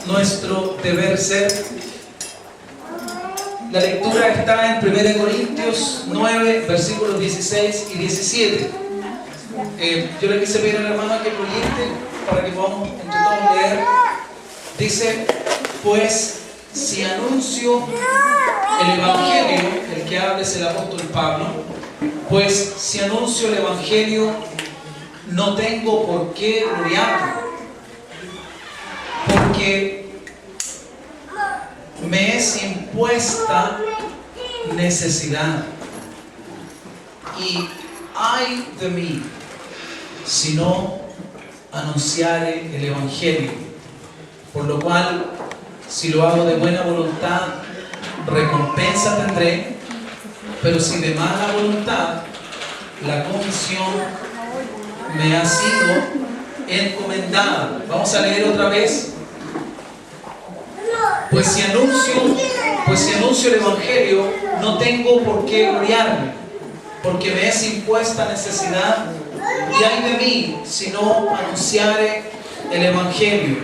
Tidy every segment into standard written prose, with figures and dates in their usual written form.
nuestro deber ser. La lectura está en 1 Corintios 9, versículos 16 y 17. Yo le quise pedir al hermano que proyecte para que podamos entre todos leer. Dice: pues si anuncio el Evangelio, el que habla es el apóstol Pablo, pues si anuncio el Evangelio, no tengo por qué gloriarme, porque me es impuesta necesidad. Y ay de mí si no anunciare el Evangelio, por lo cual, si lo hago de buena voluntad, recompensa tendré, pero si de mala voluntad, la comisión me ha sido encomendada. Vamos a leer otra vez. Pues si anuncio el Evangelio, no tengo por qué gloriarme, porque me es impuesta necesidad. Y ay de mí si no anunciare el Evangelio,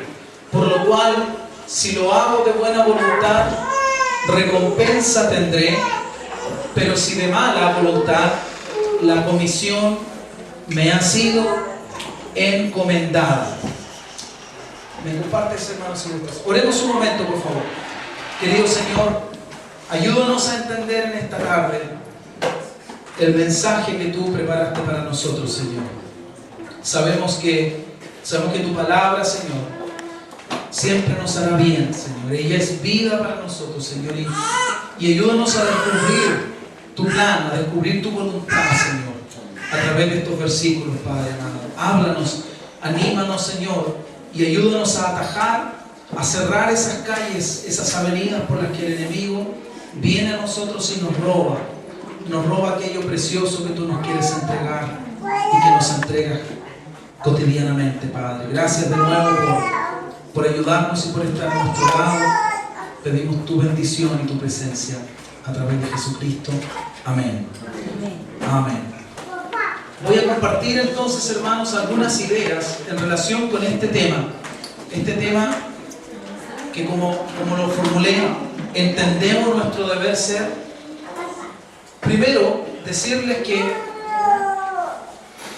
por lo cual, si lo hago de buena voluntad, recompensa tendré, pero si de mala voluntad, la comisión me ha sido encomendada. ¿Me compartes, hermanos y hermanas? Oremos un momento, por favor. Querido Señor, ayúdanos a entender en esta tarde el mensaje que tú preparaste para nosotros, Señor. Sabemos que tu palabra, Señor, siempre nos hará bien, Señor. Ella es vida para nosotros, Señor. Y ayúdanos a descubrir tu plan, a descubrir tu voluntad, Señor, a través de estos versículos, Padre amado. Háblanos, anímanos, Señor, y ayúdanos a atajar, a cerrar esas calles, esas avenidas por las que el enemigo viene a nosotros y nos roba aquello precioso que tú nos quieres entregar y que nos entregas cotidianamente, Padre. Gracias de nuevo por ayudarnos y por estar a nuestro lado. Pedimos tu bendición y tu presencia a través de Jesucristo. Amén. Amén. Voy a compartir entonces, hermanos, algunas ideas en relación con este tema. Este tema que, como lo formulé, entendemos nuestro deber ser. Primero, decirles que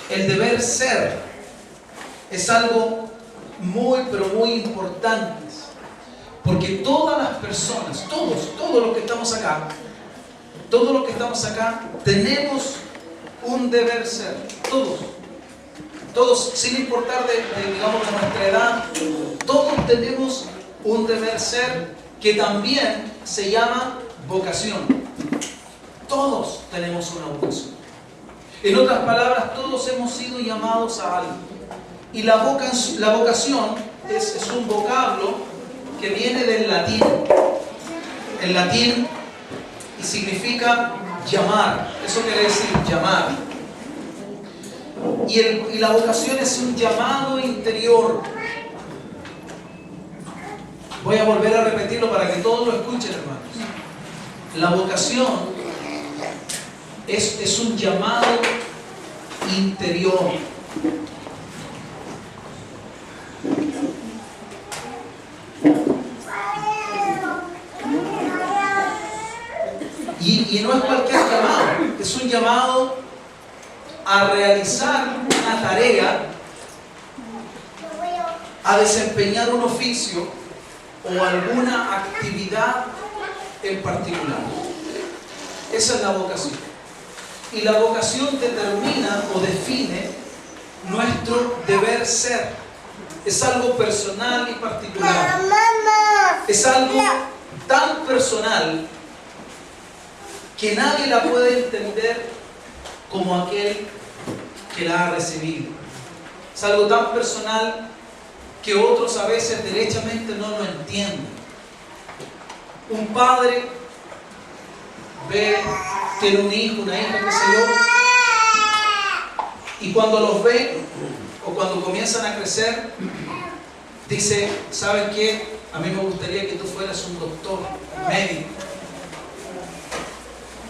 el deber ser es algo muy, pero muy importante. Porque todas las personas, todos los que estamos acá, tenemos un deber ser. Todos, sin importar de nuestra edad, todos tenemos un deber ser que también se llama vocación. Todos tenemos una vocación. En otras palabras, todos hemos sido llamados a algo. Y la vocación es un vocablo que viene del latín. El latín y significa llamar. Eso quiere decir llamar. Y la vocación es un llamado interior. Voy a volver a repetirlo para que todos lo escuchen, hermanos. La vocación es un llamado interior. Y no es cualquier llamado, es un llamado a realizar una tarea, a desempeñar un oficio o alguna actividad en particular. Esa es la vocación. Y la vocación determina o define nuestro deber ser. Es algo personal y particular. Es algo tan personal que nadie la puede entender como aquel que la ha recibido. Es algo tan personal que otros a veces derechamente no lo entienden. Un padre tiene un hijo, una hija, qué sé yo, y cuando los ve o cuando comienzan a crecer, dice: ¿sabes qué? A mí me gustaría que tú fueras un doctor, médico.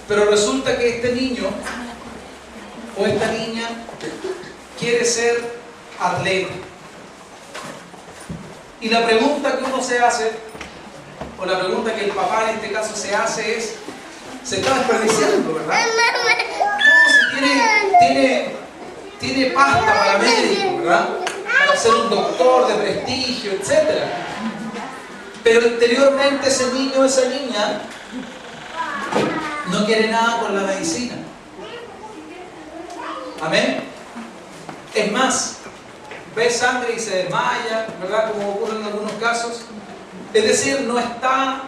Pero resulta que este niño o esta niña quiere ser atleta. Y la pregunta que uno se hace, o la pregunta que el papá en este caso se hace es, se está desperdiciando, ¿verdad? No, si tiene pasta para médico, ¿verdad? Para ser un doctor de prestigio, etc. Pero interiormente ese niño o esa niña no quiere nada con la medicina. Amén. Es más, ve sangre y se desmaya, ¿verdad? Como ocurre en algunos casos. Es decir, no está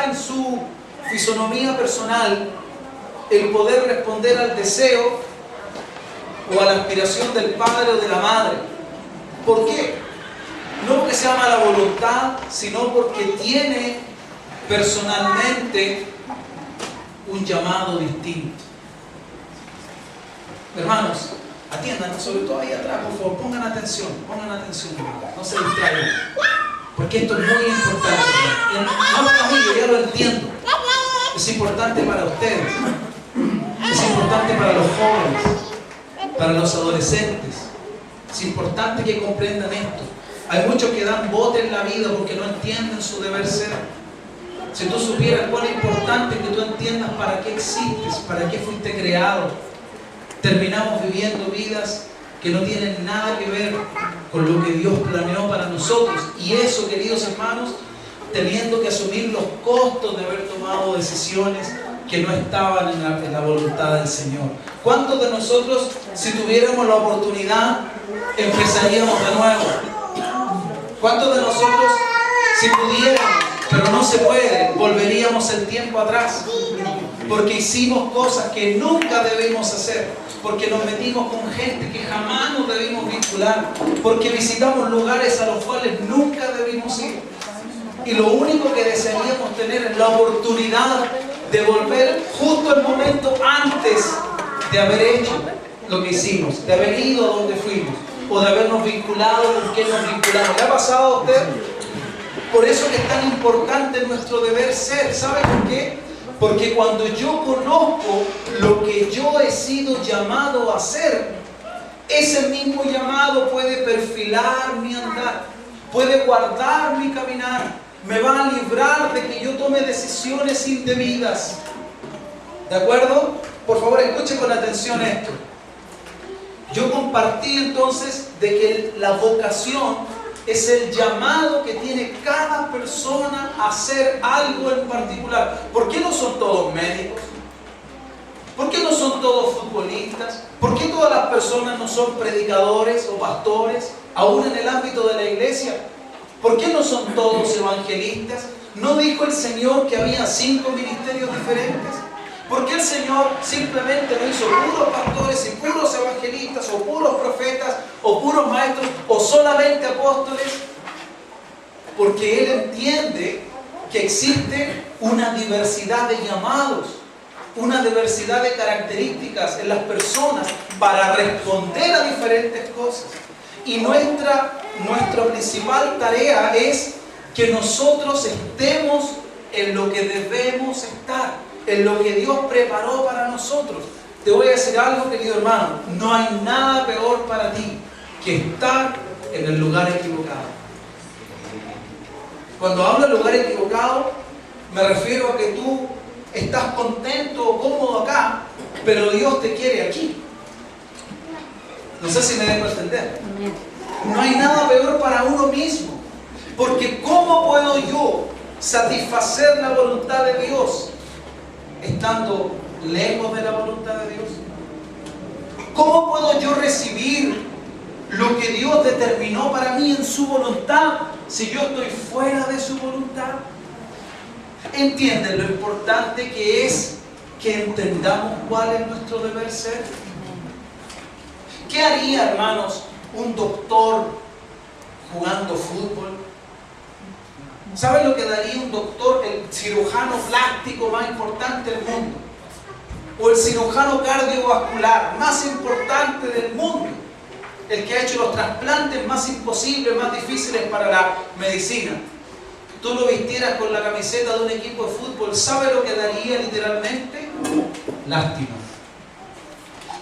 en su fisonomía personal el poder responder al deseo o a la aspiración del padre o de la madre. ¿Por qué? No porque sea mala voluntad, sino porque tiene personalmente un llamado distinto. Hermanos, atiendan, sobre todo ahí atrás, por favor, pongan atención, no se distraigan, porque esto es muy importante. No para mí, yo ya lo entiendo. Es importante para ustedes, es importante para los jóvenes, para los adolescentes. Es importante que comprendan esto. Hay muchos que dan bote en la vida porque no entienden su deber ser. Si tú supieras cuán importante es que tú entiendas para qué existes, para qué fuiste creado, terminamos viviendo vidas que no tienen nada que ver con lo que Dios planeó para nosotros. Y eso, queridos hermanos, teniendo que asumir los costos de haber tomado decisiones que no estaban en la voluntad del Señor. ¿Cuántos de nosotros, si tuviéramos la oportunidad, empezaríamos de nuevo? ¿Cuántos de nosotros, si pudiéramos, pero no se puede, volveríamos el tiempo atrás? Porque hicimos cosas que nunca debimos hacer, porque nos metimos con gente que jamás nos debimos vincular, porque visitamos lugares a los cuales nunca debimos ir. Y lo único que desearíamos tener es la oportunidad de volver justo el momento antes de haber hecho lo que hicimos, de haber ido a donde fuimos, o de habernos vinculado con quien nos vinculamos. ¿Le ha pasado a usted? Por eso que es tan importante nuestro deber ser. ¿Sabe por qué? Porque cuando yo conozco lo que yo he sido llamado a hacer, ese mismo llamado puede perfilar mi andar, puede guardar mi caminar, me va a librar de que yo tome decisiones indebidas. ¿De acuerdo? Por favor, escuche con atención esto. Yo compartí entonces de que la vocación es el llamado que tiene cada persona a hacer algo en particular. ¿Por qué no son todos médicos? ¿Por qué no son todos futbolistas? ¿Por qué todas las personas no son predicadores o pastores, aún en el ámbito de la iglesia? ¿Por qué no son todos evangelistas? ¿No dijo el Señor que había 5 ministerios diferentes? ¿Por qué el Señor simplemente no hizo puros pastores y puros evangelistas, o puros profetas, o puros maestros, o solamente apóstoles? Porque Él entiende que existe una diversidad de llamados, una diversidad de características en las personas para responder a diferentes cosas. Y nuestra principal tarea es que nosotros estemos en lo que debemos estar, en lo que Dios preparó para nosotros. Te voy a decir algo, querido hermano, no hay nada peor para ti que estar en el lugar equivocado. Cuando hablo de lugar equivocado, me refiero a que tú estás contento o cómodo acá, pero Dios te quiere aquí. No sé si me dejo entender. No hay nada peor para uno mismo, porque ¿cómo puedo yo satisfacer la voluntad de Dios estando lejos de la voluntad de Dios? ¿Cómo puedo yo recibir lo que Dios determinó para mí en su voluntad si yo estoy fuera de su voluntad? ¿Entienden lo importante que es que entendamos cuál es nuestro deber ser? ¿Qué haría, hermanos, un doctor jugando fútbol? ¿Saben lo que daría un doctor, el cirujano plástico más importante del mundo? O el cirujano cardiovascular más importante del mundo, el que ha hecho los trasplantes más imposibles, más difíciles para la medicina. Tú lo vistieras con la camiseta de un equipo de fútbol, ¿sabe lo que daría literalmente? Lástima.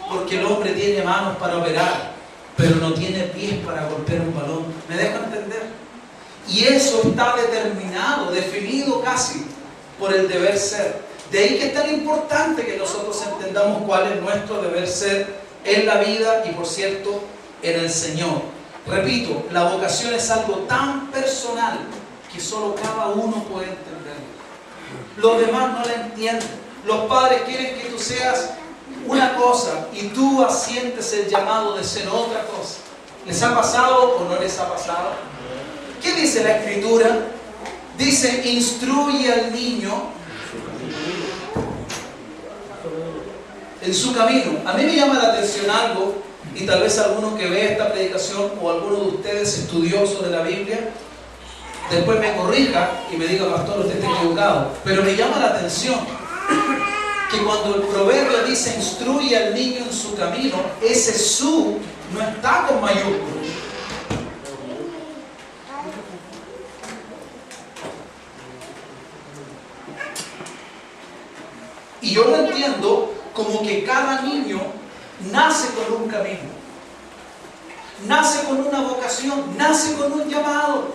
Porque el hombre tiene manos para operar, pero no tiene pies para golpear un balón. ¿Me dejo entender? Y eso está determinado, definido casi por el deber ser. De ahí que es tan importante que nosotros entendamos cuál es nuestro deber ser en la vida y, por cierto, en el Señor. Repito, la vocación es algo tan personal que solo cada uno puede entenderlo. Los demás no la entienden. Los padres quieren que tú seas una cosa y tú asientes el llamado de ser otra cosa. ¿Les ha pasado o no les ha pasado? ¿Qué dice la Escritura? Dice, instruye al niño en su camino. A mí me llama la atención algo, y tal vez alguno que ve esta predicación o alguno de ustedes estudiosos de la Biblia, después me corrija y me diga, pastor, usted está equivocado. Pero me llama la atención que cuando el proverbio dice, instruye al niño en su camino, ese su no está con mayúsculas. Y yo lo entiendo como que cada niño nace con un camino, nace con una vocación, nace con un llamado.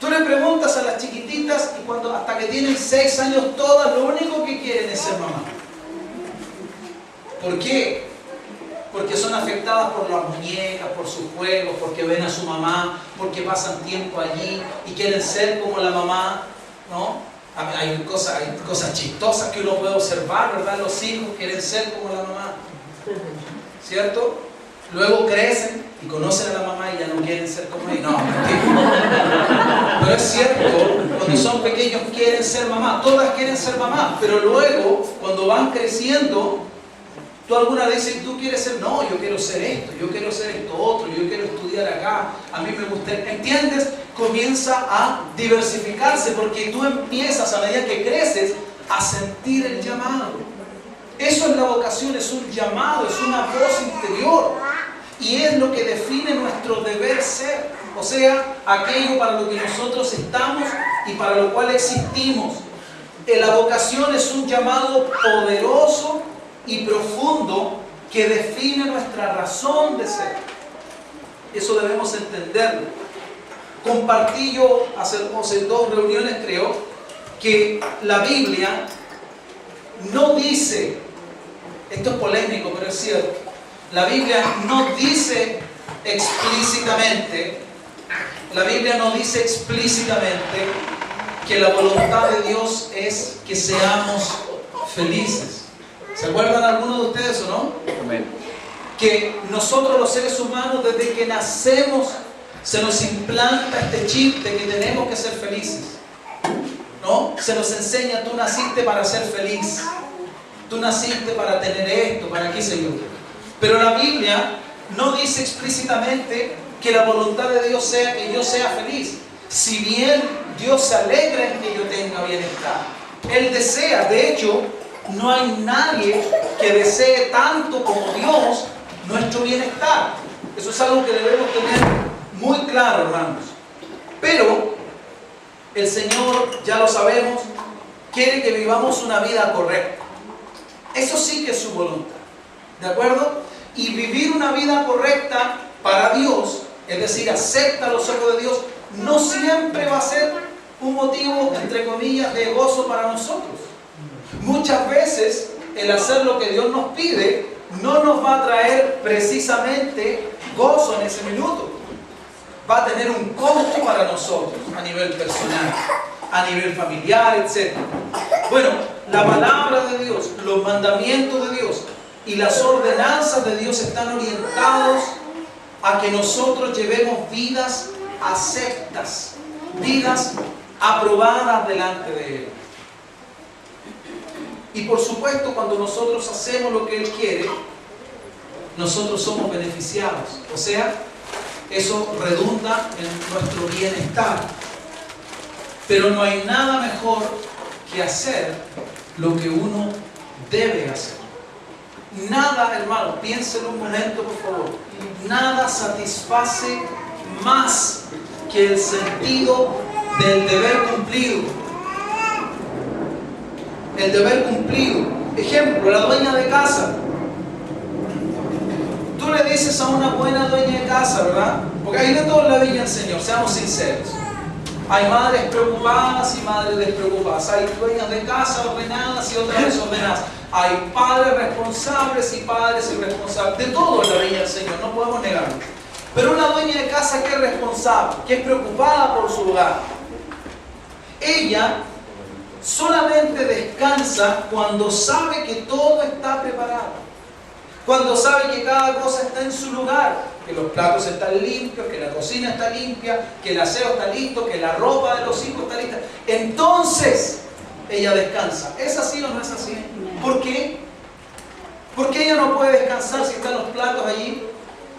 Tú le preguntas a las chiquititas y hasta que tienen 6 años todas lo único que quieren es ser mamá. ¿Por qué? Porque son afectadas por las muñecas, por sus juegos, porque ven a su mamá, porque pasan tiempo allí y quieren ser como la mamá, ¿no? Hay cosas chistosas que uno puede observar, ¿verdad? Los hijos quieren ser como la mamá, ¿cierto? Luego crecen y conocen a la mamá y ya no quieren ser como ella. No, mentira. Pero es cierto, cuando son pequeños quieren ser mamá, todas quieren ser mamá, pero luego, cuando van creciendo, tú alguna vez dices, ¿tú quieres ser? No, yo quiero ser esto, yo quiero ser esto otro, yo quiero estudiar acá, a mí me gusta, ¿entiendes? Comienza a diversificarse porque tú empiezas a medida que creces a sentir el llamado. Eso es la vocación, es un llamado, es una voz interior y es lo que define nuestro deber ser, o sea, aquello para lo que nosotros estamos y para lo cual existimos. La vocación es un llamado poderoso y profundo que define nuestra razón de ser. Eso debemos entenderlo. Compartí yo hace 2 reuniones, creo, que la Biblia no dice, esto es polémico, pero es cierto, la Biblia no dice explícitamente que la voluntad de Dios es que seamos felices. ¿Se acuerdan algunos de ustedes o no? Amén. Que nosotros los seres humanos desde que nacemos se nos implanta este chip de que tenemos que ser felices, ¿no? Se nos enseña, tú naciste para ser feliz, tú naciste para tener esto, para qué sé yo. Pero la Biblia no dice explícitamente que la voluntad de Dios sea que yo sea feliz. Si bien Dios se alegra en que yo tenga bienestar, Él desea, de hecho, no hay nadie que desee tanto como Dios nuestro bienestar. Eso es algo que debemos tener muy claro, hermanos. Pero el Señor, ya lo sabemos, quiere que vivamos una vida correcta. Eso sí que es su voluntad, ¿de acuerdo? Y vivir una vida correcta para Dios, es decir, acepta a los ojos de Dios, no siempre va a ser un motivo, entre comillas, de gozo para nosotros. Muchas veces el hacer lo que Dios nos pide no nos va a traer precisamente gozo en ese minuto. Va a tener un costo para nosotros a nivel personal, a nivel familiar, etc. Bueno, la palabra de Dios, los mandamientos de Dios y las ordenanzas de Dios están orientados a que nosotros llevemos vidas aceptas, vidas aprobadas delante de Él. Y por supuesto, cuando nosotros hacemos lo que Él quiere, nosotros somos beneficiados. O sea, eso redunda en nuestro bienestar. Pero no hay nada mejor que hacer lo que uno debe hacer. Nada, hermano, piénselo un momento, por favor. Nada satisface más que el sentido del deber cumplido. El deber cumplido. Ejemplo, la dueña de casa. Tú le dices a una buena dueña de casa, ¿verdad? Porque hay de todo en la viña del Señor, seamos sinceros. Hay madres preocupadas y madres despreocupadas. Hay dueñas de casa ordenadas y otras desordenadas. Hay padres responsables y padres irresponsables. De todo en la viña del Señor, no podemos negarlo. Pero una dueña de casa que es responsable, que es preocupada por su hogar, ella solamente descansa cuando sabe que todo está preparado. Cuando sabe que cada cosa está en su lugar, que los platos están limpios, que la cocina está limpia, que el aseo está listo, que la ropa de los hijos está lista. Entonces, ella descansa. ¿Es así o no es así? ¿Por qué? ¿Por qué ella no puede descansar si están los platos allí?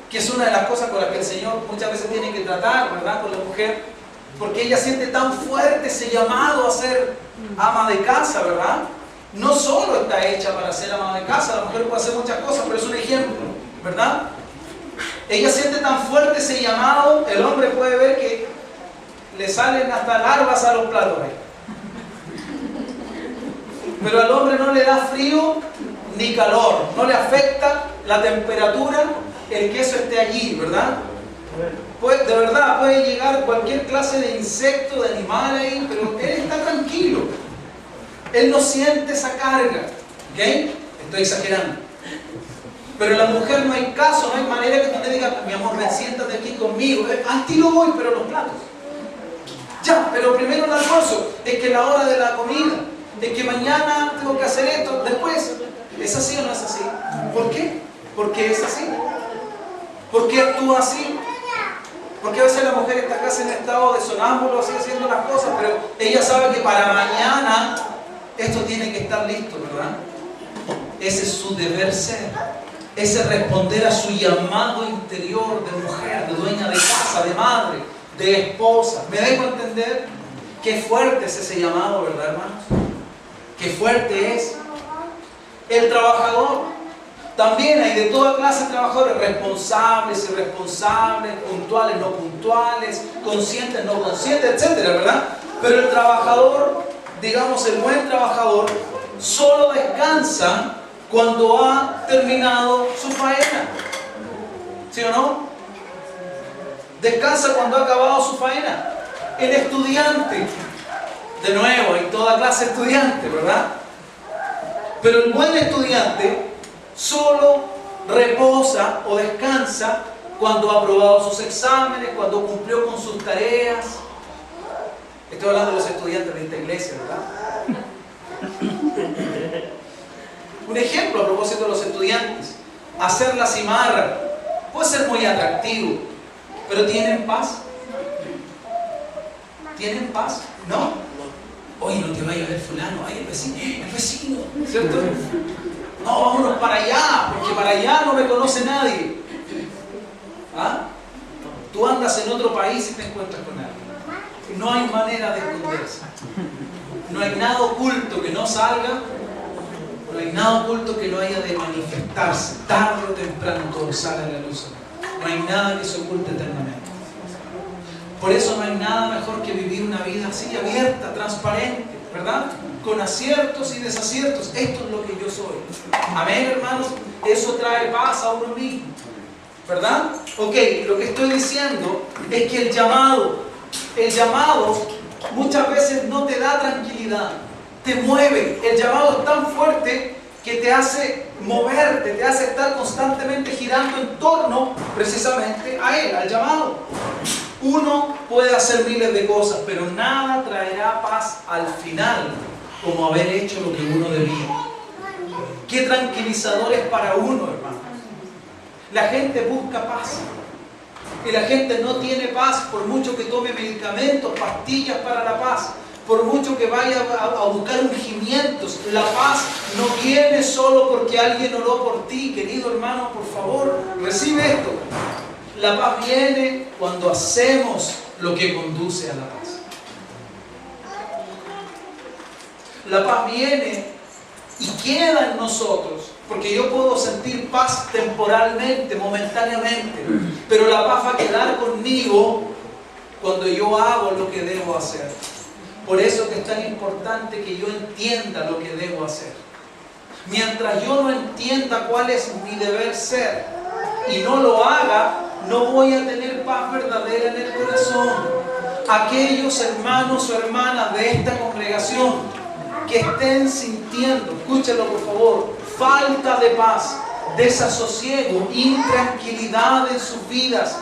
Que es una de las cosas con las que el Señor muchas veces tiene que tratar, ¿verdad? Con la mujer. Porque ella siente tan fuerte ese llamado a ser ama de casa, ¿verdad? No solo está hecha para ser ama de casa, la mujer puede hacer muchas cosas, pero es un ejemplo, ¿verdad? Ella siente tan fuerte ese llamado, el hombre puede ver que le salen hasta larvas a los platos ahí. Pero al hombre no le da frío ni calor, no le afecta la temperatura, el que eso esté allí, ¿verdad? Pues de verdad puede llegar cualquier clase de insecto, de animal ahí, pero él está tranquilo. Él no siente esa carga, ¿ok? Estoy exagerando. Pero en la mujer no hay caso, no hay manera que tú te digas, mi amor, ven, siéntate aquí conmigo. A ti lo voy, pero los platos. Ya, pero primero el almuerzo, es que la hora de la comida, es que mañana tengo que hacer esto, después. ¿Es así o no es así? ¿Por qué? Porque es así. ¿Por qué actúa así? Porque a veces la mujer está casi en estado de sonámbulo, así haciendo las cosas, pero ella sabe que para mañana esto tiene que estar listo, ¿verdad? Ese es su deber ser. Ese es responder a su llamado interior de mujer, de dueña de casa, de madre, de esposa. ¿Me dejo entender? Qué fuerte es ese llamado, ¿verdad, hermanos? Qué fuerte es. El trabajador. También hay de toda clase de trabajadores, responsables, irresponsables, puntuales, no puntuales, conscientes, no conscientes, etcétera, ¿verdad? Pero el trabajador, digamos el buen trabajador, solo descansa cuando ha terminado su faena. ¿Sí o no? Descansa cuando ha acabado su faena. El estudiante, de nuevo, hay toda clase de estudiantes, ¿verdad? Pero el buen estudiante solo reposa o descansa cuando ha aprobado sus exámenes, cuando cumplió con sus tareas. Estoy hablando de los estudiantes de esta iglesia, ¿verdad? Un ejemplo a propósito de los estudiantes. Hacer la cimarra puede ser muy atractivo, pero ¿tienen paz? ¿Tienen paz? ¿No? Oye, no te vayas a ver fulano, ay, el vecino, ¿cierto? No, vámonos para allá, porque para allá no me conoce nadie. ¿Ah? Tú andas en otro país y te encuentras con alguien. No hay manera de esconderse. No hay nada oculto que no salga. No hay nada oculto que no haya de manifestarse. Tarde o temprano todo sale a la luz. No hay nada que se oculte eternamente. Por eso no hay nada mejor que vivir una vida así, abierta, transparente, ¿verdad? Con aciertos y desaciertos. Esto es lo que yo soy. Amén, hermanos. Eso trae paz a uno mismo, ¿verdad? Ok, lo que estoy diciendo es que el llamado muchas veces no te da tranquilidad, te mueve. El llamado es tan fuerte que te hace moverte, te hace estar constantemente girando en torno precisamente a él, al llamado. Uno puede hacer miles de cosas, pero nada traerá paz al final como haber hecho lo que uno debía. Qué tranquilizador es para uno, hermano. La gente busca paz. Y la gente no tiene paz por mucho que tome medicamentos, pastillas para la paz, por mucho que vaya a buscar ungimientos. La paz no viene solo porque alguien oró por ti, querido hermano, por favor, recibe esto. La paz viene cuando hacemos lo que conduce a la paz. La paz viene y queda en nosotros, porque yo puedo sentir paz temporalmente, momentáneamente, pero la paz va a quedar conmigo cuando yo hago lo que debo hacer. Por eso que es tan importante que yo entienda lo que debo hacer. Mientras yo no entienda cuál es mi deber ser y no lo haga, no voy a tener paz verdadera en el corazón. Aquellos hermanos o hermanas de esta congregación que estén sintiendo, escúchenlo por favor, falta de paz, desasosiego, intranquilidad en sus vidas,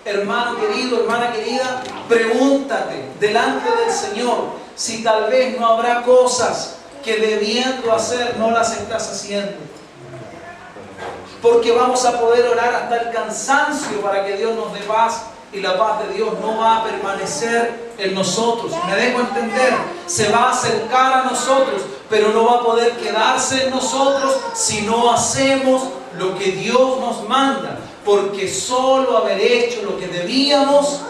hermano querido, hermana querida, pregúntate delante del Señor si tal vez no habrá cosas que debiendo hacer no las estás haciendo. Porque vamos a poder orar hasta el cansancio para que Dios nos dé paz, y la paz de Dios no va a permanecer en nosotros. Me dejo entender, se va a acercar a nosotros, pero no va a poder quedarse en nosotros si no hacemos lo que Dios nos manda. Porque solo haber hecho lo que debíamos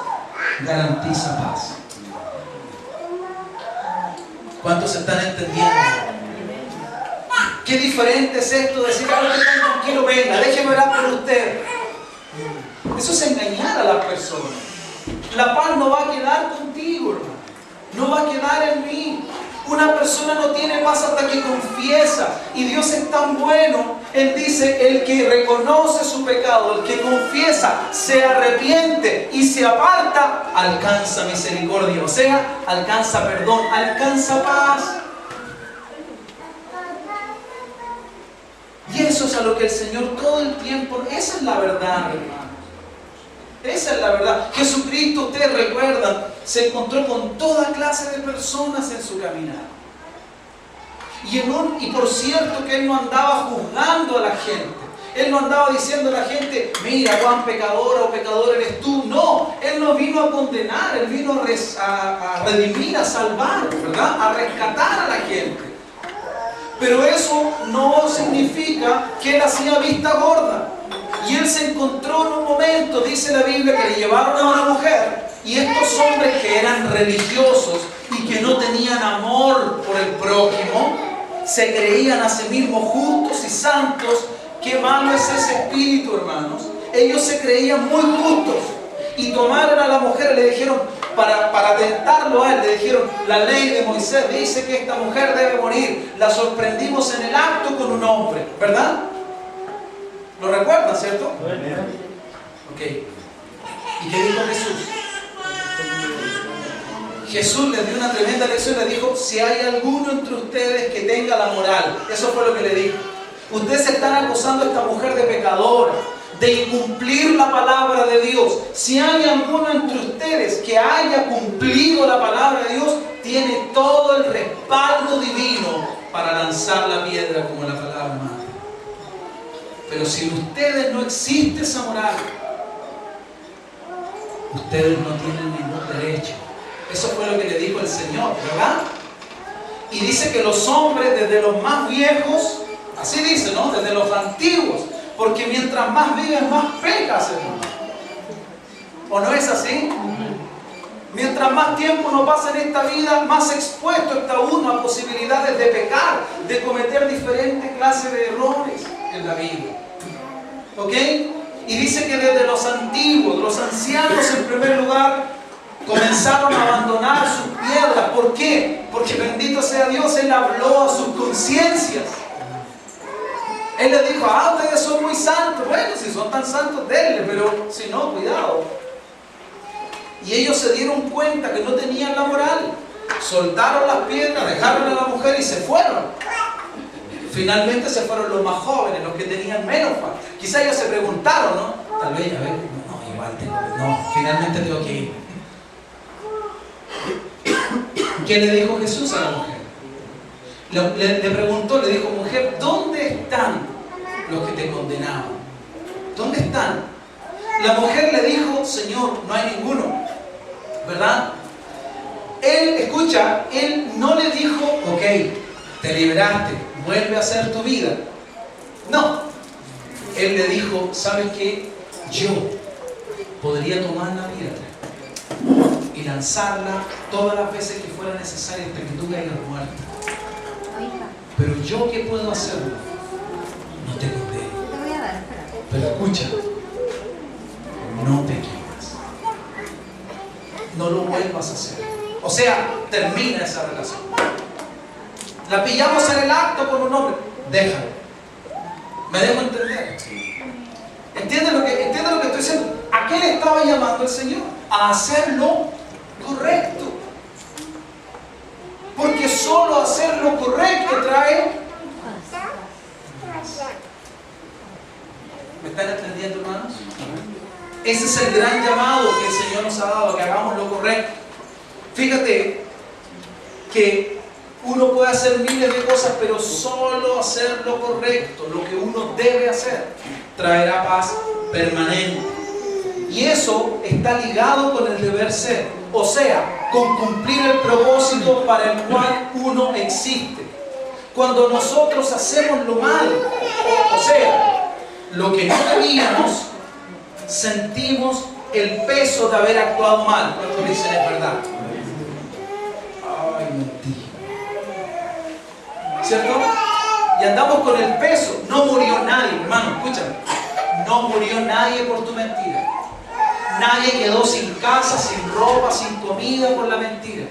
garantiza paz. ¿Cuántos están entendiendo? Qué diferente es esto de decir, ahora que está tranquilo, venga, déjeme orar por usted. Eso es engañar a las personas. La paz no va a quedar contigo, hermano. No va a quedar en mí. Una persona no tiene paz hasta que confiesa. Y Dios es tan bueno. Él dice, el que reconoce su pecado, el que confiesa, se arrepiente y se aparta, alcanza misericordia. O sea, alcanza perdón, alcanza paz. Y eso es a lo que el Señor todo el tiempo, esa es la verdad, hermano. Esa es la verdad. Jesucristo, ustedes recuerdan, se encontró con toda clase de personas en su caminar. Y por cierto que Él no andaba juzgando a la gente. Él no andaba diciendo a la gente, mira, cuán pecadora o pecador eres tú. No, Él no vino a condenar, Él vino a redimir, a salvar, ¿verdad? A rescatar a la gente. Pero eso no significa que Él hacía vista gorda. Y Él se encontró en un momento, dice la Biblia, que le llevaron a una mujer, y estos hombres que eran religiosos y que no tenían amor por el prójimo, se creían a sí mismos justos y santos. Qué malo es ese espíritu, hermanos. Ellos se creían muy justos y tomaron a la mujer y le dijeron, para tentarlo a él, le dijeron, la ley de Moisés dice que esta mujer debe morir. La sorprendimos en el acto con un hombre, ¿verdad? ¿Lo recuerdan, cierto? Ok. ¿Y qué dijo Jesús? Jesús les dio una tremenda lección, le dijo, si hay alguno entre ustedes que tenga la moral. Eso fue lo que le dijo. Ustedes están acusando a esta mujer de pecadora, de incumplir la palabra de Dios. Si hay alguno entre ustedes que haya cumplido la palabra de Dios, tiene todo el respaldo divino para lanzar la piedra como la palabra manda. Pero si en ustedes no existe esa moral, ustedes no tienen ningún derecho. Eso fue lo que le dijo el Señor, ¿verdad? Y dice que los hombres, desde los más viejos, así dice, ¿no? Desde los antiguos, porque mientras más viven, más pecas, hermano. ¿O no es así? Mientras más tiempo uno pasa en esta vida, más expuesto está uno a posibilidades de pecar, de cometer diferentes clases de errores en la vida. ¿Ok? Y dice que desde los antiguos, los ancianos en primer lugar, comenzaron a abandonar sus piedras. ¿Por qué? Porque bendito sea Dios, Él habló a sus conciencias. Él les dijo, ustedes son muy santos. Bueno, si son tan santos, denle, pero si no, cuidado. Y ellos se dieron cuenta que no tenían la moral. Soltaron las piedras, dejaron a la mujer y se fueron. Finalmente se fueron los más jóvenes, los que tenían menos paz. Quizá ellos se preguntaron, ¿no? Tal vez, a ver, no, igual finalmente tengo que ir. ¿Qué le dijo Jesús a la mujer? Le preguntó, le dijo, mujer, ¿dónde están los que te condenaban? ¿Dónde están? La mujer le dijo, Señor, no hay ninguno, ¿verdad? Él, escucha, Él no le dijo, ok, te liberaste, vuelve a hacer tu vida. No. Él le dijo, ¿sabes qué? Yo podría tomar la piedra y lanzarla todas las veces que fuera necesario hasta que tú caigas muerta. Pero yo, ¿qué puedo hacer? No te condeno. Pero escucha, no te quemas. No lo vuelvas a hacer. O sea, termina esa relación. La pillamos en el acto con un hombre. Déjalo. ¿Me dejo entender? ¿Entiende lo que estoy diciendo? ¿A qué le estaba llamando el Señor? A hacer lo correcto. Porque solo hacer lo correcto trae... ¿Me están entendiendo, hermanos? Ese es el gran llamado que el Señor nos ha dado, que hagamos lo correcto. Fíjate que uno puede hacer miles de cosas, pero solo hacer lo correcto, lo que uno debe hacer, traerá paz permanente. Y eso está ligado con el deber ser, o sea, con cumplir el propósito para el cual uno existe. Cuando nosotros hacemos lo malo, o sea, lo que no debíamos, sentimos el peso de haber actuado mal. ¿Cuántos dicen es verdad? Ay, mentira. ¿Cierto? Y andamos con el peso. No murió nadie, hermano, escúchame. No murió nadie por tu mentira. Nadie quedó sin casa, sin ropa, sin comida por la mentira.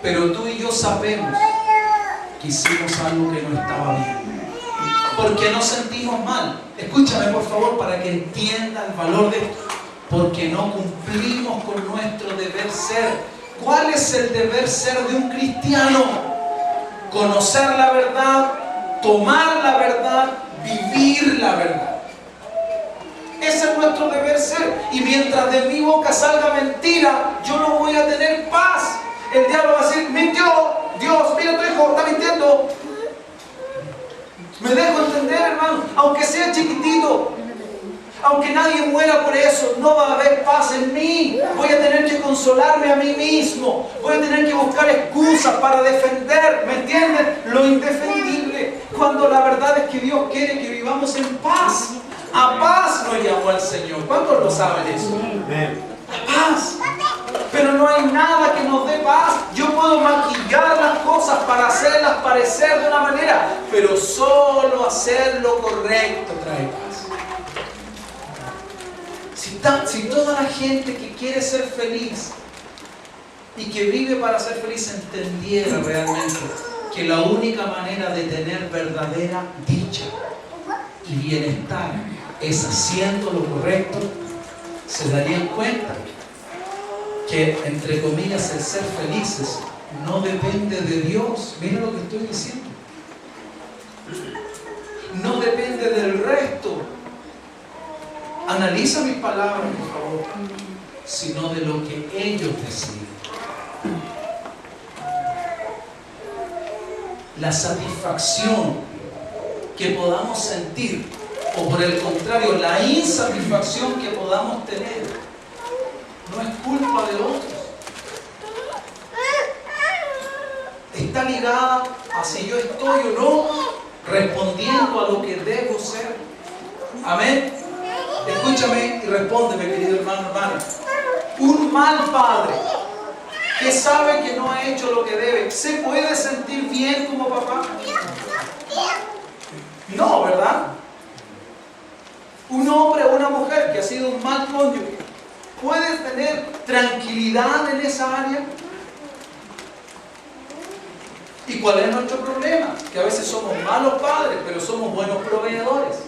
Pero tú y yo sabemos que hicimos algo que no estaba bien. Porque nos sentimos mal. Escúchame por favor para que entienda el valor de esto. Porque no cumplimos con nuestro deber ser. ¿Cuál es el deber ser de un cristiano? Conocer la verdad, tomar la verdad, vivir la verdad. Ese es nuestro deber ser. Y mientras de mi boca salga mentira, yo no voy a tener paz. El diablo va a decir, mintió Dios, mira tu hijo, está mintiendo. Me dejo entender, hermano, aunque sea chiquitito, aunque nadie muera por eso, no va a haber paz en mí. Voy a tener que consolarme a mí mismo. Voy a tener que buscar excusas para defender, ¿me entienden? Lo indefendible. Cuando la verdad es que Dios quiere que vivamos en paz. A paz nos llamó el Señor. ¿Cuántos lo saben eso? A paz. Pero no hay nada que nos dé paz. Yo puedo maquillar las cosas para hacerlas parecer de una manera, pero solo hacer lo correcto trae paz. Si toda la gente que quiere ser feliz y que vive para ser feliz entendiera realmente que la única manera de tener verdadera dicha y bienestar es haciendo lo correcto, se darían cuenta que, entre comillas, el ser felices no depende de Dios. Mira lo que estoy diciendo. No depende del resto. Analiza mis palabras, por favor. Sino de lo que ellos deciden. La satisfacción que podamos sentir, o por el contrario, la insatisfacción que podamos tener, no es culpa de otros. Está ligada a si yo estoy o no respondiendo a lo que debo ser. Amén. Escúchame y respóndeme, querido hermano, hermana. Un mal padre que sabe que no ha hecho lo que debe, ¿se puede sentir bien como papá? No, ¿verdad? Un hombre o una mujer que ha sido un mal cónyuge, ¿puede tener tranquilidad en esa área? ¿Y cuál es nuestro problema? Que a veces somos malos padres, pero somos buenos proveedores.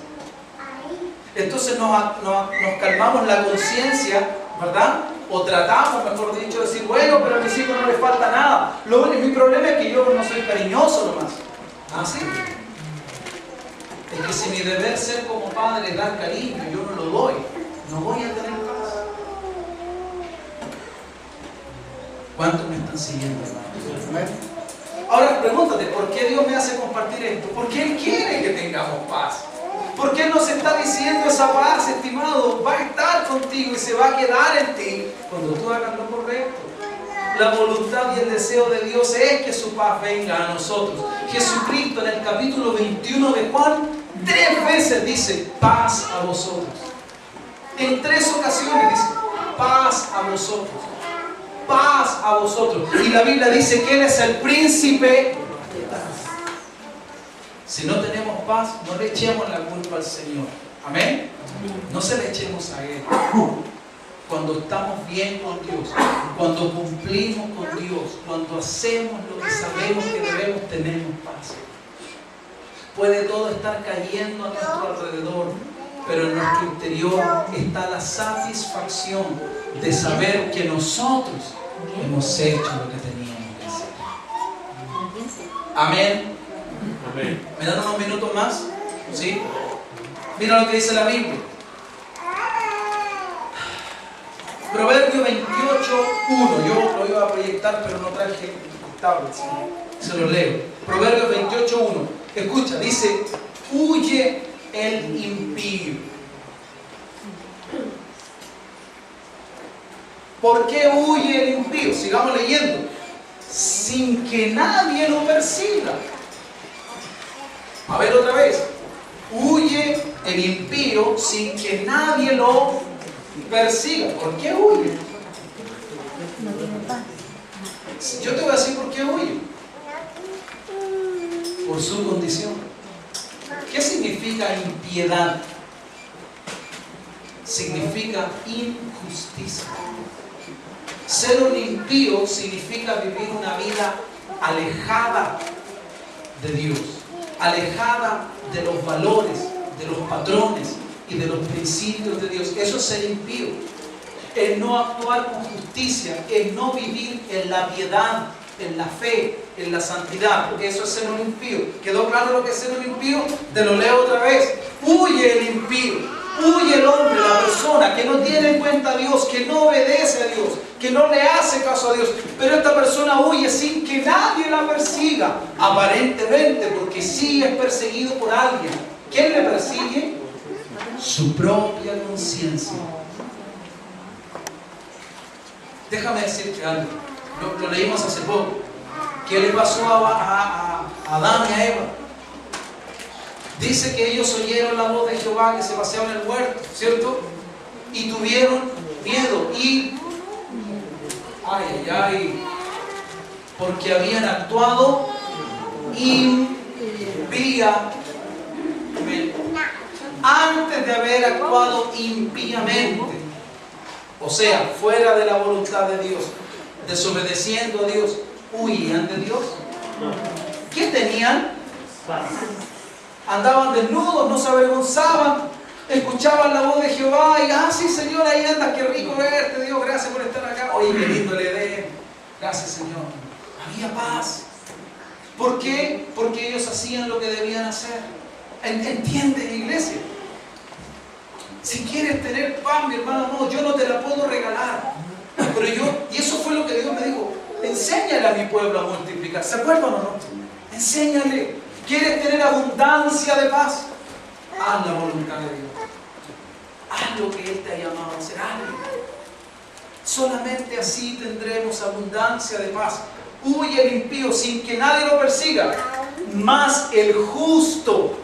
Entonces nos calmamos la conciencia, ¿verdad? O tratamos, mejor dicho, de decir, bueno, pero a mis hijos no les falta nada. Mi problema es que yo no soy cariñoso nomás. ¿Ah, sí? Es que si mi deber ser como padre es dar cariño y yo no lo doy, no voy a tener paz. ¿Cuántos me están siguiendo, hermanos? Ahora pregúntate, ¿por qué Dios me hace compartir esto? Porque Él quiere que tengamos paz. Porque Él nos está diciendo esa paz, estimado, va a estar contigo y se va a quedar en ti cuando tú hagas lo correcto. La voluntad y el deseo de Dios es que su paz venga a nosotros. Jesucristo en el capítulo 21 de Juan 3 veces dice paz a vosotros. En 3 ocasiones dice paz a vosotros. Paz a vosotros. Y la Biblia dice que Él es el príncipe de paz. Si no tenemos paz, no le echemos la culpa al Señor. Amén. No se le echemos a Él. Cuando estamos bien con Dios, cuando cumplimos con Dios, cuando hacemos lo que sabemos que debemos, tenemos paz. Puede todo estar cayendo a nuestro alrededor, pero en nuestro interior está la satisfacción de saber que nosotros hemos hecho lo que teníamos que hacer. Amén. ¿Me dan unos minutos más? ¿Sí? Mira lo que dice la Biblia. Proverbio 28:1. Yo lo iba a proyectar, pero no traje el tablet. Se lo leo. Proverbio 28:1. Escucha, dice: huye el impío. ¿Por qué huye el impío? Sigamos leyendo. Sin que nadie lo persiga. A ver otra vez. Huye el impío sin que nadie lo persiga. ¿Por qué huye? Yo te voy a decir por qué huye. Por su condición. ¿Qué significa impiedad? Significa injusticia. Ser un impío significa vivir una vida alejada de Dios, alejada de los valores, de los patrones y de los principios de Dios. Eso es ser impío. El no actuar con justicia, el no vivir en la piedad, en la fe, en la santidad. Eso es ser un impío. ¿Quedó claro lo que es ser un impío? Te lo leo otra vez. Huye el impío. Huye el hombre, la persona que no tiene en cuenta a Dios, que no obedece a Dios, que no le hace caso a Dios. Pero esta persona huye sin que nadie la persiga, aparentemente, porque sí es perseguido por alguien. ¿Quién le persigue? Su propia conciencia. Déjame decirte algo. Lo leímos hace poco. ¿Qué le pasó a Adán y a Eva? Dice que ellos oyeron la voz de Jehová que se paseaba en el huerto, ¿cierto? Y tuvieron miedo y, porque habían actuado impíamente. Antes de haber actuado impíamente, o sea, fuera de la voluntad de Dios, desobedeciendo a Dios, huían de Dios. ¿Qué tenían? Andaban desnudos, no se avergonzaban, escuchaban la voz de Jehová y, sí Señor, ahí andas, qué rico verte, Dios, gracias por estar acá. Oye, qué lindo le den, gracias Señor. Había paz. ¿Por qué? Porque ellos hacían lo que debían hacer. ¿Entiendes, iglesia? Si quieres tener paz, mi hermano, no, yo no te la puedo regalar. Pero y eso fue lo que Dios me dijo, enséñale a mi pueblo a multiplicar. ¿Se acuerdan o no? Enséñale. ¿Quieres tener abundancia de paz? Haz la voluntad de Dios. Haz lo que Él te ha llamado a hacer. Hazlo. Solamente así tendremos abundancia de paz. Huye el impío sin que nadie lo persiga. Mas el justo.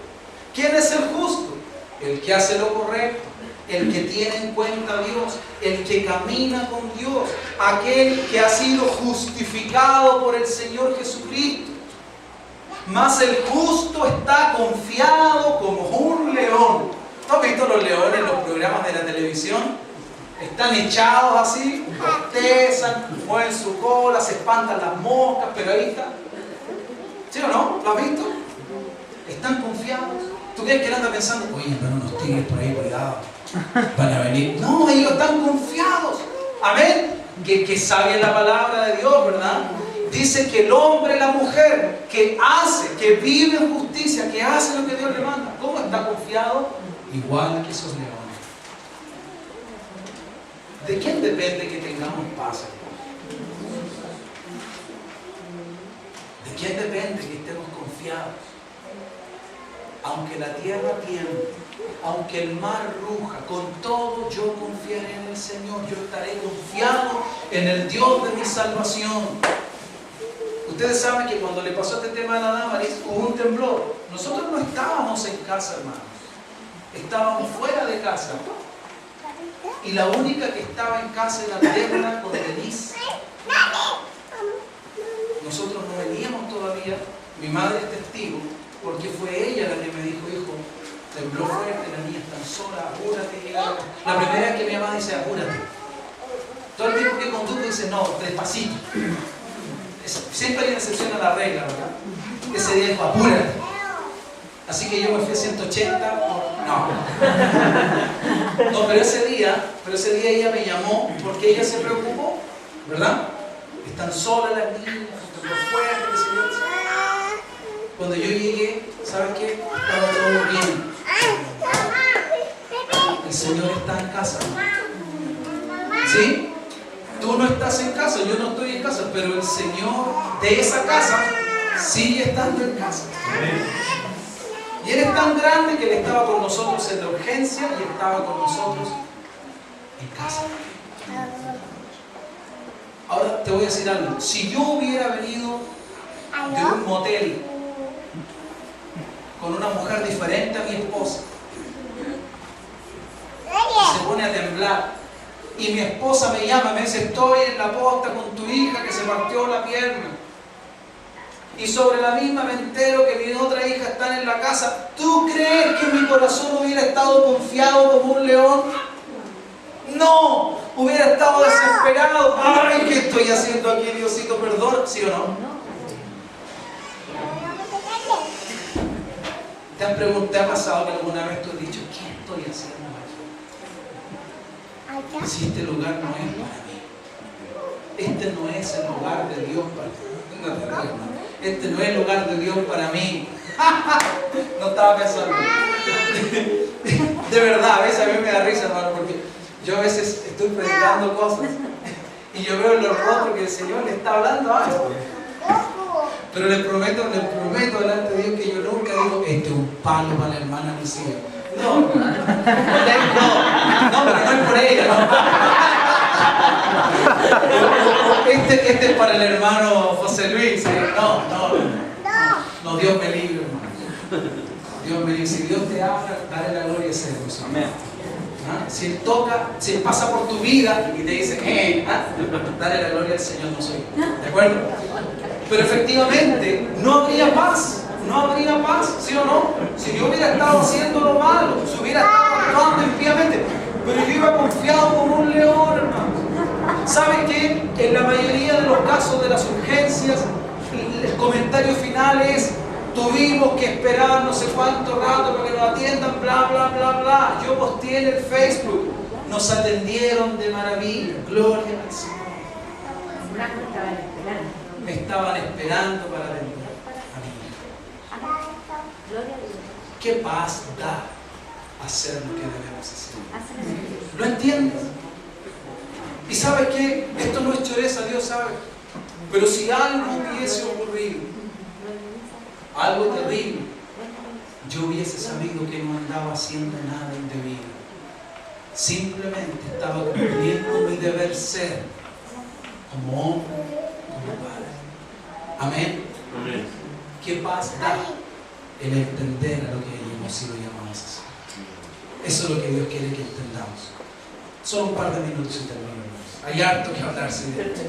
¿Quién es el justo? El que hace lo correcto. El que tiene en cuenta a Dios. El que camina con Dios. Aquel que ha sido justificado por el Señor Jesucristo. Mas el justo está confiado como un león. ¿Tú has visto los leones en los programas de la televisión? Están echados así, bostezan, mueven su cola, se espantan las moscas, pero ahí está. ¿Sí o no? ¿Lo has visto? Están confiados. ¿Tú crees que él anda pensando, oye, pero unos tigres por ahí, cuidado, van a venir? No, ellos están confiados. Amén. Que sabe la palabra de Dios, ¿verdad? Dice que el hombre y la mujer que hace, que vive en justicia, que hace lo que Dios le manda, ¿cómo está confiado? Igual que esos leones. ¿De quién depende que tengamos paz? ¿De quién depende que estemos confiados? Aunque la tierra tiemble, aunque el mar ruja, con todo yo confiaré en el Señor. Yo estaré confiado en el Dios de mi salvación. Ustedes saben que cuando le pasó este tema a la Damaris, hubo un temblor. Nosotros no estábamos en casa, hermanos. Estábamos fuera de casa. Y la única que estaba en casa era Débora con Denise. Nosotros no veníamos todavía. Mi madre es testigo, porque fue ella la que me dijo, hijo, tembló fuerte, la niña está sola, apúrate. La primera vez que mi mamá dice, apúrate. Todo el tiempo que conduce dice, no, despacito. Siempre hay una excepción a la regla, ¿verdad? Ese día dijo, apúrate. Así que yo me fui a 180. No. No, pero ese día ella me llamó porque ella se preocupó, ¿verdad? Están solas las niñas, por fuera, qué sé yo. Cuando yo llegué, ¿sabes qué? Estaba todo bien. El Señor está en casa. ¿Sí? Tú no estás en casa, yo no estoy en casa, pero el Señor de esa casa sigue estando en casa. Y Él es tan grande que Él estaba con nosotros en la urgencia y estaba con nosotros en casa. Ahora te voy a decir algo. Si yo hubiera venido de un motel con una mujer diferente a mi esposa, y se pone a temblar, y mi esposa me llama y me dice: estoy en la posta con tu hija que se partió la pierna, y sobre la misma me entero que mis otras hijas están en la casa, ¿tú crees que mi corazón hubiera estado confiado como un león? No, hubiera estado desesperado. Ay, ¿qué estoy haciendo aquí, Diosito? Perdón, ¿sí o no? ¿Te ha pasado que alguna vez tú has dicho: ¿qué estoy haciendo aquí? Si este lugar no es para mí, este no es el lugar de Dios para mí, este no es el lugar de Dios para mí. No estaba pensando. De verdad, a veces a mí me da risa, hermano, porque yo a veces estoy predicando cosas y yo veo en los rostros que el Señor le está hablando algo. Pero le prometo delante de Dios que yo nunca digo: este es un palo para la hermana Lucía. No, pero no es por ella, no. Este es para el hermano José Luis. No, Dios me libre, hermano. Dios me libre. Si Dios te habla, dale la gloria a ese Dios. Amén. Si Él toca, si Él pasa por tu vida y te dice: dale la gloria al Señor, no soy yo. ¿De acuerdo? Pero efectivamente, no habría paz, ¿sí o no? Si yo hubiera estado haciendo lo malo, si hubiera estado actuando impíamente, pero yo iba confiado como un león, hermano. ¿Saben qué? En la mayoría de los casos de las urgencias, el comentario final es: tuvimos que esperar no sé cuánto rato para que nos atiendan, bla, bla, bla, bla. Yo posteé en el Facebook, nos atendieron de maravilla, gloria al Señor. Me estaban esperando para atender a mí. ¿Qué paz da hacer lo que debemos hacer? ¿Lo entiendes? Y ¿sabes qué? Esto no es choreza, Dios sabe. Pero si algo hubiese ocurrido, algo terrible, yo hubiese sabido que no andaba haciendo nada indebido. Simplemente estaba cumpliendo mi deber ser como hombre, como padre. Amén. Amén. ¿Qué paz da el entender a lo que hemos sido llamados a hacer? Eso es lo que Dios quiere que entendamos. Solo un par de minutos y terminamos. Hay harto que hablarse de esto.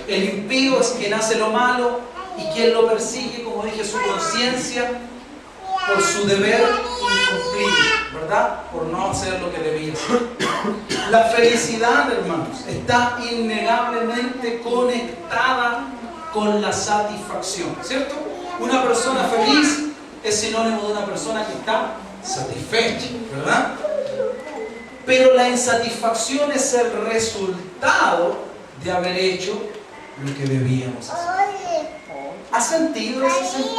El impío es quien hace lo malo y quien lo persigue, como dije, su conciencia por su deber incumplido, ¿verdad? Por no hacer lo que debía hacer. La felicidad, hermanos, está innegablemente conectada con la satisfacción, ¿cierto? Una persona feliz es sinónimo de una persona que está satisfecha, ¿verdad? Pero la insatisfacción es el resultado de haber hecho lo que debíamos hacer. ¿Has sentido ese sentido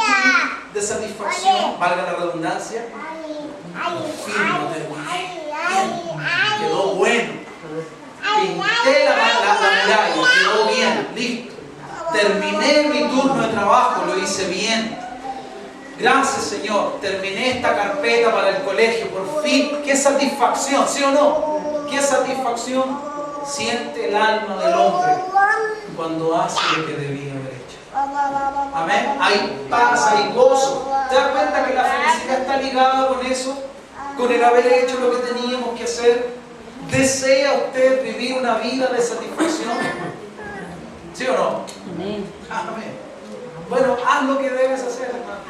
de satisfacción? Valga la redundancia. Por fin lo terminé. Bien, quedó bueno. Pinté la medalla, quedó bien, listo. Terminé mi turno de trabajo, lo hice bien. Gracias, Señor. Terminé esta carpeta para el colegio, por fin. ¡Qué satisfacción! ¿Sí o no? ¿Qué satisfacción siente el alma del hombre cuando hace lo que debía haber hecho? Amén. Hay paz, hay gozo. ¿Te das cuenta que la felicidad está ligada con eso? Con el haber hecho lo que teníamos que hacer. ¿Desea usted vivir una vida de satisfacción? ¿Sí o no? Amén. Amén. Bueno, haz lo que debes hacer, hermano.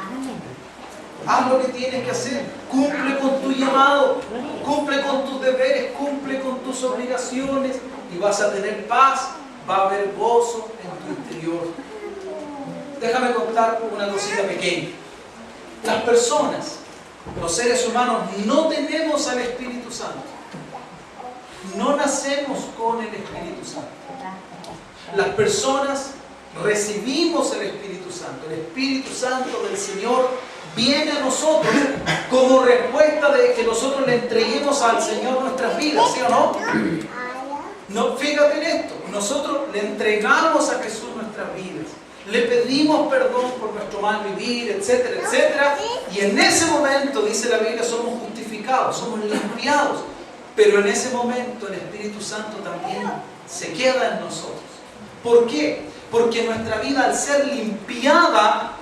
Haz lo que tienes que hacer. Cumple con tu llamado. Cumple con tus deberes. Cumple con tus obligaciones. Y vas a tener paz. Va a haber gozo en tu interior. Déjame contar una cosita pequeña. Las personas, los seres humanos, no tenemos al Espíritu Santo. No nacemos con el Espíritu Santo. Las personas recibimos el Espíritu Santo. El Espíritu Santo del Señor viene a nosotros como respuesta de que nosotros le entreguemos al Señor nuestras vidas, ¿sí o no? No, fíjate en esto, nosotros le entregamos a Jesús nuestras vidas, le pedimos perdón por nuestro mal vivir, etcétera, etcétera, y en ese momento, dice la Biblia, somos justificados, somos limpiados, pero en ese momento el Espíritu Santo también se queda en nosotros. ¿Por qué? Porque nuestra vida, al ser limpiada,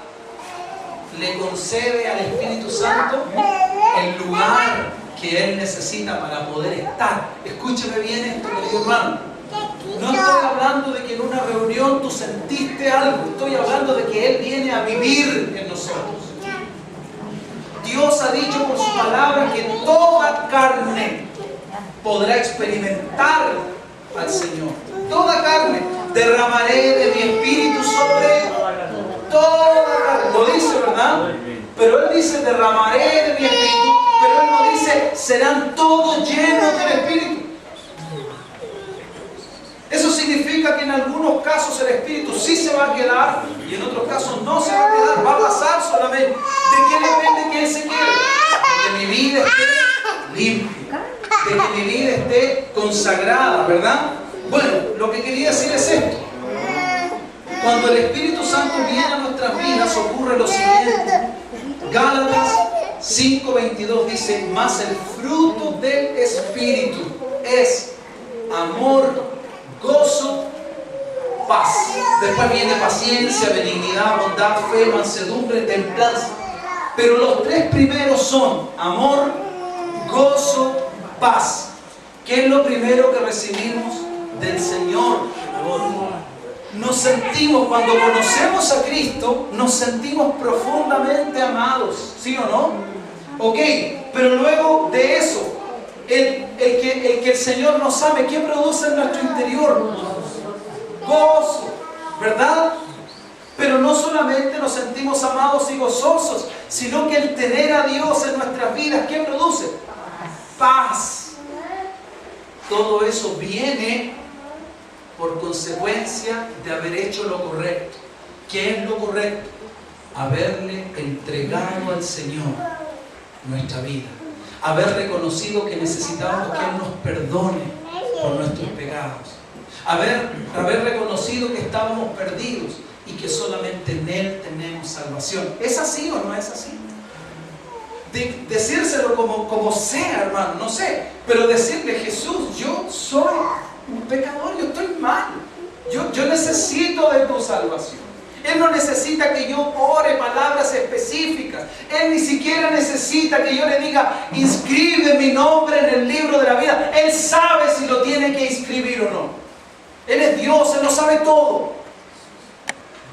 le concede al Espíritu Santo el lugar que Él necesita para poder estar. Escúcheme bien esto, querido hermano. No estoy hablando de que en una reunión tú sentiste algo. Estoy hablando de que Él viene a vivir en nosotros. Dios ha dicho por su palabra que toda carne podrá experimentar al Señor. Toda carne. Derramaré de mi espíritu sobre toda carne. Lo dice, ¿verdad? Pero Él dice, derramaré de mi espíritu. Pero Él no dice, serán todos llenos del Espíritu. Eso significa que en algunos casos el Espíritu sí se va a quedar y en otros casos no se va a quedar, va a pasar solamente. ¿De qué depende que Él se quede? De que mi vida esté limpia, de que mi vida esté consagrada, ¿verdad? Bueno, lo que quería decir es esto. Cuando el Espíritu Santo viene a nuestras vidas ocurre lo siguiente. Gálatas 5:22 dice, mas el fruto del Espíritu es amor, gozo, paz. Después viene paciencia, benignidad, bondad, fe, mansedumbre, templanza. Pero los tres primeros son amor, gozo, paz. ¿Qué es lo primero que recibimos del Señor? Nos sentimos, cuando conocemos a Cristo, nos sentimos profundamente amados, ¿sí o no? Ok, pero luego de eso, el que el Señor nos ame, ¿qué produce en nuestro interior? Gozo, ¿verdad? Pero no solamente nos sentimos amados y gozosos, sino que el tener a Dios en nuestras vidas, ¿qué produce? Paz. Todo eso viene por consecuencia de haber hecho lo correcto. ¿Qué es lo correcto? Haberle entregado al Señor nuestra vida. Haber reconocido que necesitábamos que Él nos perdone por nuestros pecados. Haber reconocido que estábamos perdidos y que solamente en Él tenemos salvación. ¿Es así o no es así? Decírselo como sea, hermano, no sé. Pero decirle, Jesús, yo soy un pecador, yo estoy mal. Yo necesito de tu salvación. Él no necesita que yo ore palabras específicas. Él ni siquiera necesita que yo le diga, inscribe mi nombre en el libro de la vida. Él sabe si lo tiene que inscribir o no. Él es Dios, Él lo sabe todo.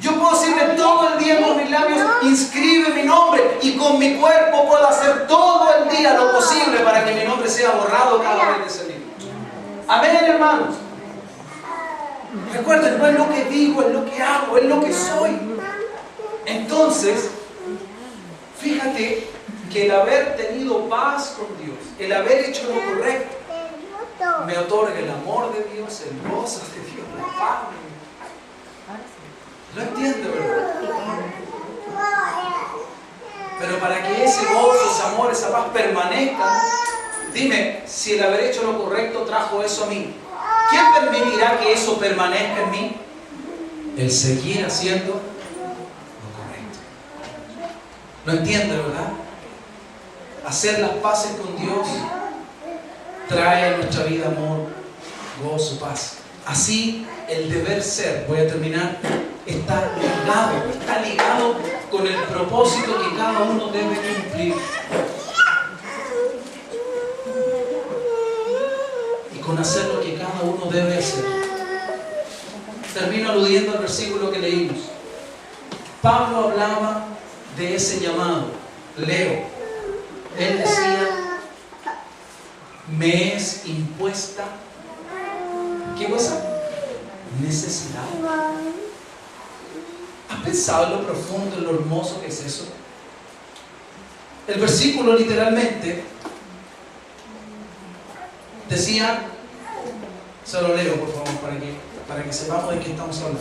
Yo puedo decirle todo el día con mis labios, inscribe mi nombre, y con mi cuerpo puedo hacer todo el día lo posible para que mi nombre sea borrado cada vez de ese libro. Amén, hermanos. Recuerden, no es lo que digo, es lo que hago, es lo que soy. Entonces, fíjate que el haber tenido paz con Dios, el haber hecho lo correcto, me otorga el amor de Dios, el gozo de Dios, la paz de Dios. ¿Lo entiende, verdad? Pero para que ese gozo, ese amor, esa paz permanezca, dime, si el haber hecho lo correcto trajo eso a mí, ¿quién permitirá que eso permanezca en mí? El seguir haciendo lo correcto. ¿Lo entiende, verdad? Hacer las paces con Dios trae a nuestra vida amor, gozo, paz. Así el deber ser, voy a terminar, está ligado con el propósito que cada uno debe cumplir. Y con hacer lo que cada uno debe hacer. Termino aludiendo al versículo que leímos. Pablo hablaba de ese llamado. Leo. Él decía, me es impuesta, ¿qué cosa? Necesidad. ¿Has pensado en lo profundo, en lo hermoso que es eso? El versículo literalmente decía, se lo leo por favor para que sepamos de qué estamos hablando.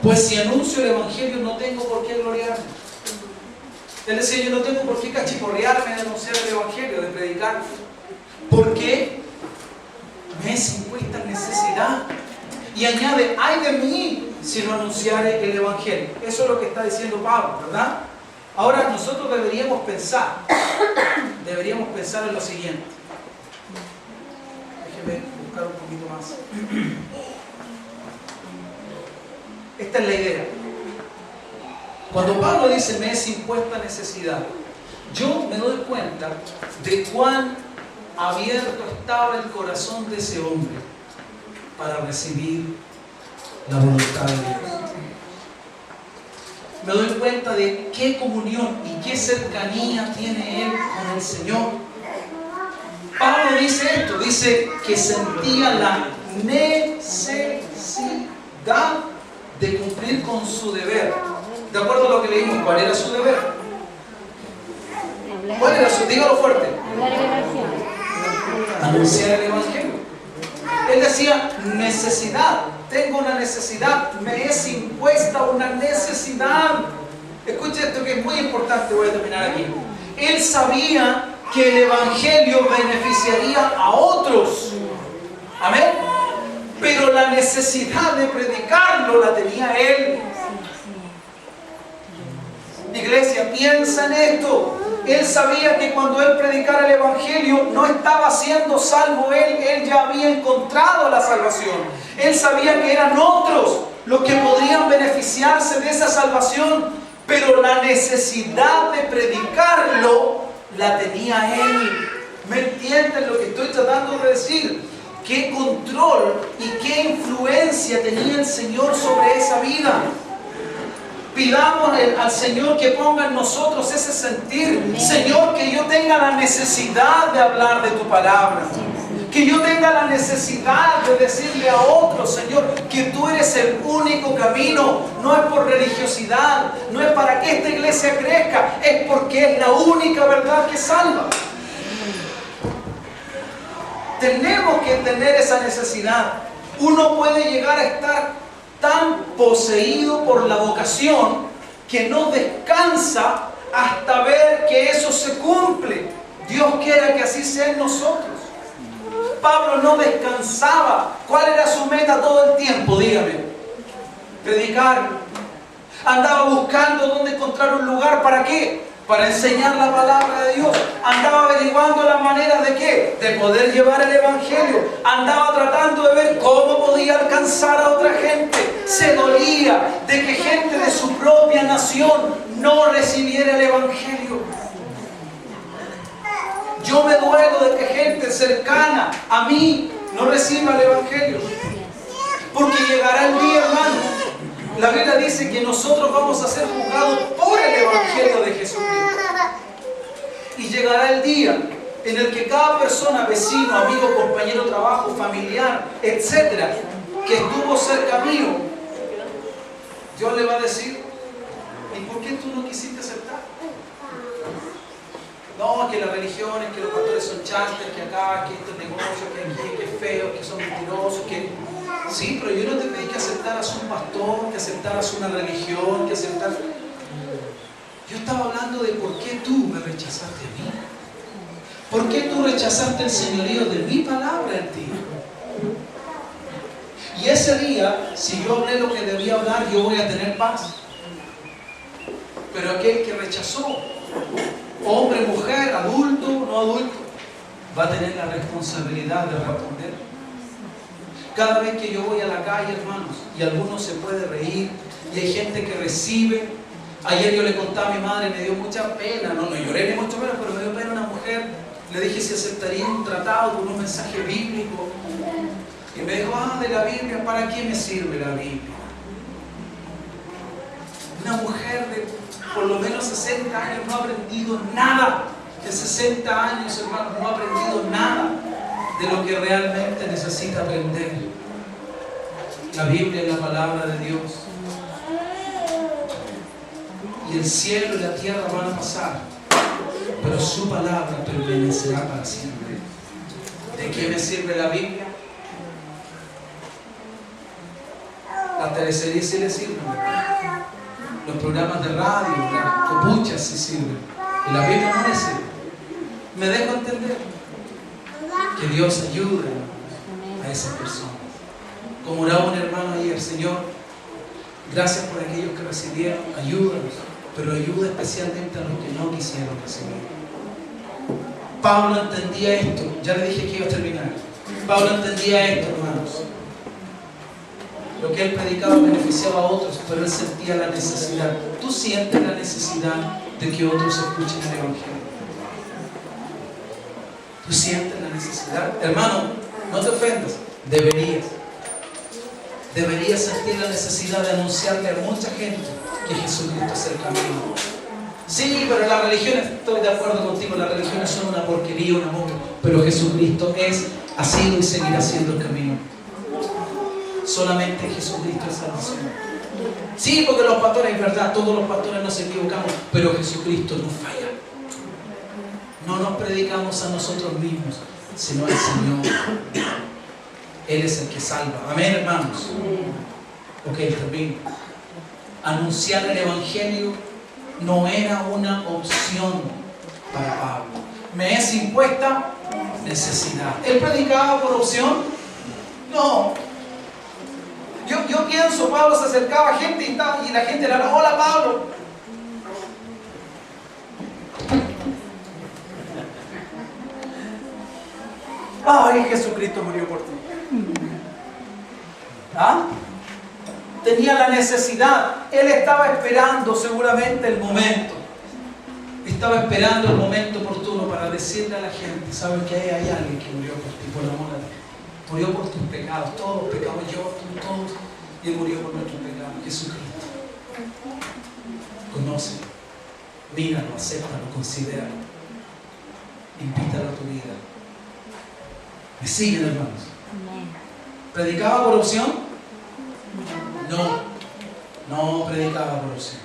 Pues si anuncio el Evangelio no tengo por qué gloriarme. Él decía, yo no tengo por qué cachiporrearme de anunciar el Evangelio, de predicar. Porque me es impuesta necesidad. Y añade, ay de mí si no anunciare el Evangelio. Eso es lo que está diciendo Pablo, ¿verdad? Ahora nosotros deberíamos pensar en lo siguiente. Déjeme buscar un poquito más. Esta es la idea. Cuando Pablo dice, me es impuesta necesidad, yo me doy cuenta de cuán abierto estaba el corazón de ese hombre para recibir la voluntad de Dios. Me doy cuenta de qué comunión y qué cercanía tiene él con el Señor. Pablo dice esto, dice que sentía la necesidad de cumplir con su deber. De acuerdo a lo que leímos, ¿cuál era su deber? ¿Cuál era su? Dígalo fuerte. Anunciar el Evangelio. Él decía, necesidad, tengo una necesidad, me es impuesta una necesidad. Escuche esto que es muy importante, voy a terminar aquí. Él sabía que el Evangelio beneficiaría a otros. Amén. Pero la necesidad de predicarlo la tenía él. Iglesia, piensa en esto. Él sabía que cuando él predicara el Evangelio no estaba siendo salvo él ya había encontrado la salvación. Él sabía que eran otros los que podrían beneficiarse de esa salvación, pero la necesidad de predicarlo la tenía él. ¿Me entienden lo que estoy tratando de decir? ¿Qué control y qué influencia tenía el Señor sobre esa vida? Pidamos al Señor que ponga en nosotros ese sentir. Señor, que yo tenga la necesidad de hablar de tu palabra. Que yo tenga la necesidad de decirle a otros, Señor, que tú eres el único camino. No es por religiosidad, no es para que esta iglesia crezca, es porque es la única verdad que salva. Tenemos que tener esa necesidad. Uno puede llegar a estar tan poseído por la vocación que no descansa hasta ver que eso se cumple. Dios quiera que así sea en nosotros. Pablo no descansaba. ¿Cuál era su meta todo el tiempo? Dígame. Predicar. Andaba buscando dónde encontrar un lugar. ¿Para qué? Para enseñar la palabra de Dios. Andaba averiguando la manera de qué, de poder llevar el Evangelio. Andaba tratando de ver cómo podía alcanzar a otra gente. Se dolía de que gente de su propia nación no recibiera el Evangelio. Yo me duelo de que gente cercana a mí no reciba el Evangelio. Porque llegará el día, hermano. La Biblia dice que nosotros vamos a ser juzgados por el Evangelio de Jesucristo. Y llegará el día en el que cada persona, vecino, amigo, compañero de trabajo, familiar, etcétera, que estuvo cerca mío, Dios le va a decir, ¿y por qué tú no quisiste aceptar? No, que las religiones, que los pastores son chantes, que acá, que estos negocios, que aquí, que es feo, que son mentirosos, que... Sí, pero yo no te pedí que aceptaras un pastor, que aceptaras una religión, que aceptaras... Yo estaba hablando de por qué tú me rechazaste a mí. ¿Por qué tú rechazaste el señorío de mi palabra en ti? Y ese día, si yo hablé lo que debía hablar, yo voy a tener paz. Pero aquel que rechazó, hombre, mujer, adulto, no adulto, va a tener la responsabilidad de responder. Cada vez que yo voy a la calle, hermanos, y alguno se puede reír, y hay gente que recibe. Ayer yo le contaba a mi madre, me dio mucha pena, no lloré ni mucho menos, pero me dio pena una mujer. Le dije si aceptaría un tratado con un mensaje bíblico. Y me dijo, de la Biblia, ¿para qué me sirve la Biblia? Una mujer de por lo menos 60 años no ha aprendido nada. De 60 años, hermanos, no ha aprendido nada de lo que realmente necesita aprender. La Biblia es la palabra de Dios. Y el cielo y la tierra van a pasar, pero su palabra permanecerá para siempre. ¿De qué me sirve la Biblia? La teleserie sí le sirve. Los programas de radio, las copuchas sí sirven. Y la Biblia no le sirve. Me dejo entender. Que Dios ayude a esas personas. Como oraba un hermano ayer, Señor, gracias por aquellos que recibieron, ayúdanos, pero ayuda especialmente a los que no quisieron recibir. Pablo entendía esto, ya le dije que iba a terminar. Pablo entendía esto, hermanos. Lo que él predicaba beneficiaba a otros, pero él sentía la necesidad. ¿Tú sientes la necesidad de que otros escuchen el Evangelio? ¿Tú sientes la necesidad? Hermano, no te ofendas, deberías sentir la necesidad de anunciarle a mucha gente que Jesucristo es el camino. Sí, pero las religiones, estoy de acuerdo contigo, las religiones son una porquería, una mugre, pero Jesucristo ha sido y seguirá siendo el camino. Solamente Jesucristo es salvación. Sí, porque los pastores, es verdad, todos los pastores nos equivocamos, pero Jesucristo no falla. No nos predicamos a nosotros mismos, sino al Señor. Él es el que salva. Amén, hermanos. Ok, termino. Anunciar el Evangelio no era una opción para Pablo. ¿Me es impuesta? Necesidad. ¿Él predicaba por opción? No. Yo pienso, Pablo se acercaba a gente y la gente le hablaba, hola Pablo. Ay, Jesucristo murió por ti. ¿Ah? Tenía la necesidad. Él estaba esperando seguramente el momento. Estaba esperando el momento oportuno para decirle a la gente, ¿sabes que hay alguien que murió por ti, por amor a ti? Murió por tus pecados, todos los pecados, yo, tú, todos. Y Él murió por nuestros pecados. Jesucristo. Conócelo, míralo, acéptalo, considéralo. Invítalo a tu vida. ¿Me siguen, hermanos? ¿Predicaba por opción? No predicaba por opción.